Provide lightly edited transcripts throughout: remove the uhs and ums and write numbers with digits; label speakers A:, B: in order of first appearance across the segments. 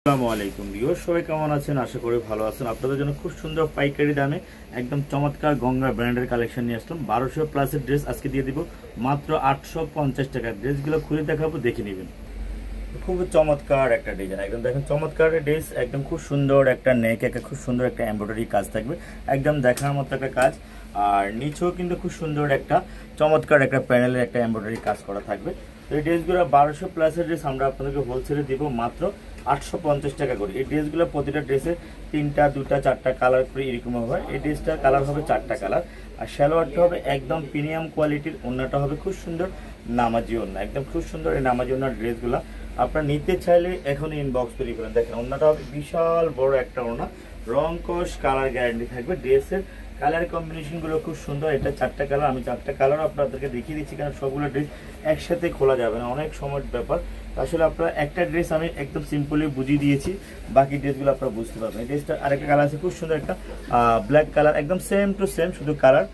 A: আসসালামু আলাইকুম ভিউয়ার্স, সবাই কেমন আছেন? আশা করি ভালো আছেন। আপনাদের জন্য খুব সুন্দর পাইকারি দামে একদম চমৎকার গঙ্গা ব্র্যান্ডের কালেকশন নিয়ে আসলাম। 1200 প্লাসের ড্রেস আজকে দিয়ে দিব মাত্র 850 টাকা। ড্রেসগুলো খুলে দেখাবো, দেখে নেবেন। খুব চমৎকার একটা ডিজাইন, একদম দেখেন চমৎকার ড্রেস, একদম খুব সুন্দর একটা নেক, একটা খুব সুন্দর একটা এমব্রয়ডারি কাজ থাকবে, একদম দেখার মতো একটা কাজ। আর নিচেও কিন্তু খুব সুন্দর একটা চমৎকার একটা প্যানেলের একটা এমব্রয়ডারি কাজ করা থাকবে। তো এই ড্রেসগুলো 1200 প্লাসের ড্রেস আমরা আপনাদেরকে হোলসেলে দিব মাত্র 850 টাকা করে। এই ড্রেসগুলো প্রতিটা ড্রেসে 3টা 2টা 4টা কালার করে এরকম হবে। এই ড্রেসটার কালার হবে 4টা কালার। আর সালোয়ারটা হবে একদম প্রিমিয়াম কোয়ালিটির, ওড়নাটা হবে খুব সুন্দর নামাজি ওড়না, একদম খুব সুন্দর এই নামাজি ওড়নার ড্রেসগুলো আপনারা নিতে চাইলে এখন ইনবক্স তৈরি করেন। দেখেন ওড়নাটা হবে বিশাল বড় একটা ওড়না, রং কোশ কালার গ্যারান্টি থাকবে। ড্রেসের কালার কম্বিনেশনগুলো খুব সুন্দর। এটা 4টা কালার, আমি 4টা কালার আপনাদেরকে দেখিয়ে দিচ্ছি, কারণ সবগুলো ড্রেস একসাথে খোলা যাবে না, অনেক সময়ের ব্যাপার। আসলে আপনারা একটা ড্রেস আমি একদম সিম্পলি বুঝিয়ে দিয়েছি, বাকি ড্রেসগুলো আপনারা বুঝতে পারবেন। এই ড্রেসটা আরেকটা কালার আছে খুব সুন্দর একটা ব্ল্যাক কালার, একদম সেম টু সেম, শুধু কালার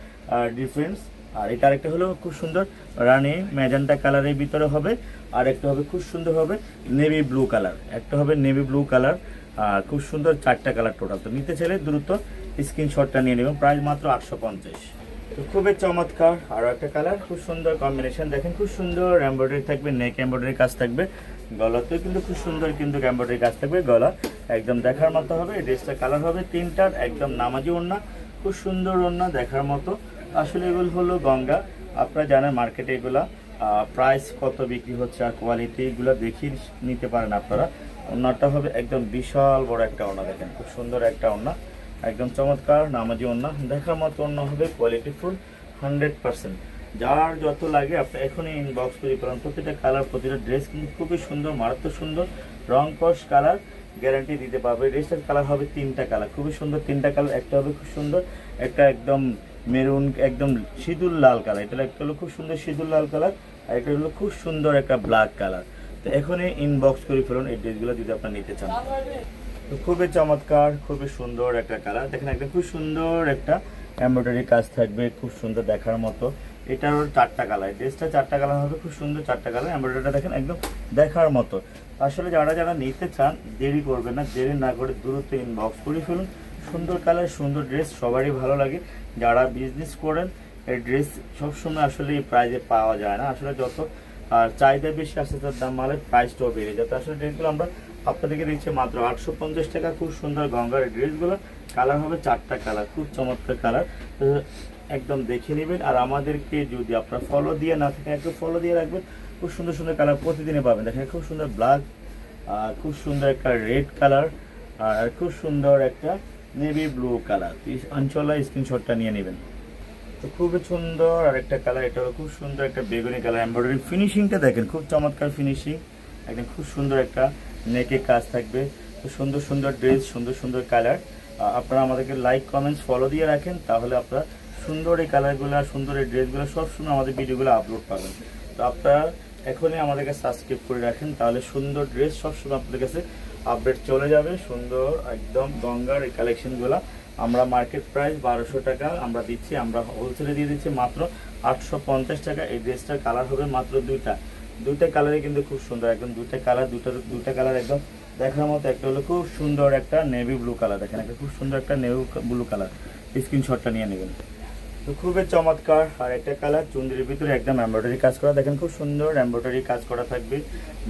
A: ডিফারেন্স। আর এটা আরেকটা হলো খুব সুন্দর রানী ম্যাজেন্টা কালারের ভিতরে হবে, আর একটা হবে খুব সুন্দর হবে নেভি ব্লু কালার, একটা হবে নেভি ব্লু কালার। আর খুব সুন্দর 4টা কালার টোটাল। তো নিতে চাইলে দ্রুত স্ক্রিনশটটা নিয়ে নেবেন, প্রাইস মাত্র 850। তো খুবই চমৎকার আরও একটা কালার, খুব সুন্দর কম্বিনেশন। দেখেন খুব সুন্দর এমব্রয়ডারি থাকবে, নেক এমব্রয়ডারি কাজ থাকবে, গলাতেও কিন্তু খুব সুন্দর কিন্তু এমব্রয়ডারি কাজ থাকবে, গলা একদম দেখার মতো হবে। এই ড্রেসটার কালার হবে 3টার, একদম নামাজি ওড়না, খুব সুন্দর ওড়না দেখার মতো। আসলে এগুলো হলো গঙ্গা, আপনারা জানেন মার্কেটে এগুলা প্রাইস কত বিক্রি হচ্ছে, আর কোয়ালিটি এগুলো দেখিয়ে নিতে পারেন আপনারা। ওড়নাটা হবে একদম বিশাল বড় একটা ওড়না, দেখেন খুব সুন্দর একটা ওড়না, একদম চমৎকার নামাজি ওড়না দেখার মতো ওড়না হবে, কোয়ালিটি ফুল 100%। যার যত লাগে আপনি এখনই ইনবক্স তৈরি করেন। প্রতিটা কালার প্রতিটা ড্রেস কিন্তু খুবই সুন্দর, মারাত্মক সুন্দর, রং কস কালার গ্যারান্টি দিতে পারবে। ড্রেসটার কালার হবে 3টা কালার, খুবই সুন্দর 3টা কালার। একটা হবে খুব সুন্দর একটা একদম মেরুন, একদম সিঁদুর লাল কালার, এটা একটা হলো খুব সুন্দর সিঁদুর লাল কালার, আর একটা হলো খুব সুন্দর একটা ব্ল্যাক কালার। তো এখনই ইনবক্স করে ফেলুন এই ড্রেসগুলো যদি আপনারা নিতে চান। তো খুবই চমৎকার, খুবই সুন্দর একটা কালার, দেখেন একটা খুব সুন্দর একটা এমব্রয়ডারি কাজ থাকবে, খুব সুন্দর দেখার মতো। এটারও 4টা কালার, ড্রেসটা 4টা কালার হবে, খুব সুন্দর 4টা কালার। এমব্রয়ডারিটা দেখেন একদম দেখার মতো। আসলে যারা নিতে চান দেরি করবেন না, দেরি না করে দ্রুত ইনবক্স করে ফেলুন। সুন্দর কালার সুন্দর ড্রেস সবারই ভালো লাগে। যারা বিজনেস করেন এই ড্রেস সবসময় আসলে এই প্রাইজে পাওয়া যায় না, আসলে যত চাহিদা বেশি আসে তার দাম মালের প্রাইসটাও বেড়ে যায়। তো আসলে ড্রেসগুলো আমরা আপনাদেরকে দিচ্ছি মাত্র 850 টাকা। খুব সুন্দর গঙ্গার ড্রেসগুলো, কালার হবে 4টা কালার, খুব চমৎকার কালার, একদম দেখে নেবেন। আর আমাদেরকে যদি আপনার ফলো দিয়ে না থাকেন একটু ফলো দিয়ে রাখবেন, খুব সুন্দর সুন্দর কালার প্রতিদিনে পাবেন। দেখেন খুব সুন্দর ব্ল্যাক, খুব সুন্দর একটা রেড কালার, আর খুব সুন্দর একটা নেভি ব্লু কালার। অঞ্চলা স্ক্রিনশটটা নিয়ে নেবেন। তো খুবই সুন্দর আরেকটা কালার, এটা হলো খুব সুন্দর একটা বেগুনি কালার। এমব্রয়ডারি ফিনিশিংটা দেখেন খুব চমৎকার ফিনিশিং, একদম খুব সুন্দর একটা নেকে কাজ থাকবে। তো সুন্দর সুন্দর ড্রেস, সুন্দর সুন্দর কালার। আপনারা আমাদেরকে লাইক কমেন্টস ফলো দিয়ে রাখেন, তাহলে আপনারা সুন্দর এই কালারগুলো সুন্দর এই ড্রেসগুলো সবসময় আমাদের ভিডিওগুলো আপলোড পাবেন। তো আপনারা এখনই আমাদেরকে সাবস্ক্রাইব করে রাখেন, তাহলে সুন্দর ড্রেস সবসময় আপনাদের কাছে আপডেট চলে যাবে। সুন্দর একদম গঙ্গার এই কালেকশনগুলো আমরা মার্কেট প্রাইস 1200 টাকা আমরা দিচ্ছি, আমরা হোলসেলে দিয়ে দিচ্ছি মাত্র 850 টাকা। এই ড্রেসটার কালার হবে মাত্র দুইটা কালারই কিন্তু খুব সুন্দর, একদম দুইটা কালার একদম দেখার মতো। একটা হলো খুব সুন্দর একটা নেভি ব্লু কালার, দেখেন একটা খুব সুন্দর একটা নেভি ব্লু কালার, স্ক্রিনশটটা নিয়ে নেবেন। তো খুবই চমৎকার আর একটা কালার, চুন্ডির ভিতরে একদম এমব্রয়ডারি কাজ করা, দেখেন খুব সুন্দর এমব্রয়ডারি কাজ করা থাকবে,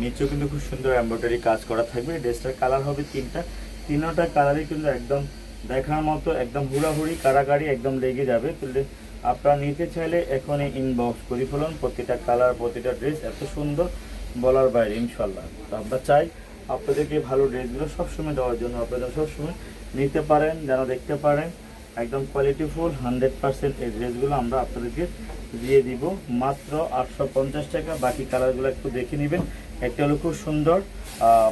A: নিচেও কিন্তু খুব সুন্দর এমব্রয়ডারি কাজ করা থাকবে। ড্রেসটার কালার হবে 3টা কালারই কিন্তু একদম দেখার মতো, একদম হুড়াহুড়ি কারাগারি একদম লেগে যাবে। আপনারা নিতে চাইলে এখনই ইনবক্স করে ফেলুন। প্রতিটা কালার প্রতিটা ড্রেস এত সুন্দর বলার বাইরে ইনশাল্লাহ। তো আমরা চাই আপনাদেরকে ভালো ড্রেসগুলো সবসময় দেওয়ার জন্য, আপনারা সবসময় নিতে পারেন, যেন দেখতে পারেন একদম কোয়ালিটিফুল 100% এই ড্রেসগুলো আমরা আপনাদেরকে দিয়ে দিব মাত্র 850 টাকা। বাকি কালারগুলো একটু দেখে নেবেন। একটা হলো খুব সুন্দর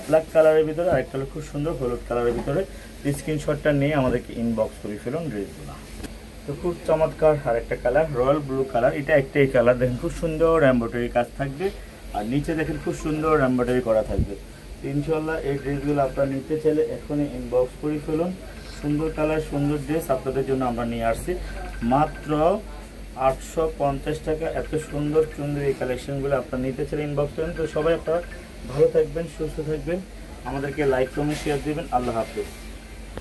A: ব্ল্যাক কালারের ভিতরে, আর একটা হলো খুব সুন্দর হলুদ কালারের ভিতরে। স্ক্রিনশটটা নিয়ে আমাদেরকে ইনবক্স করে ফেলুন ড্রেসগুলো। তো খুব চমৎকার আর একটা কালার রয়্যাল ব্লু কালার, এটা একটাই কালার, দেখেন খুব সুন্দর এমব্রয়ডারি কাজ থাকবে, আর নিচে দেখেন খুব সুন্দর এমব্রয়ডারি করা থাকবে। ইনশাল্লাহ এই ড্রেসগুলো আপনারা নিতে চাইলে এখনই ইনবক্স করে ফেলুন। সুন্দর কালার সুন্দর ড্রেস আপনাদের জন্য আমরা নিয়ে আসছি মাত্র 850 টাকা। এত সুন্দর সুন্দর এই কালেকশনগুলো আপনারা নিতে চাইলে ইনবক্স করেন। তো সবাই আপনারা ভালো থাকবেন, সুস্থ থাকবেন, আমাদেরকে লাইক কমেন্ট শেয়ার দিবেন। আল্লাহ হাফেজ।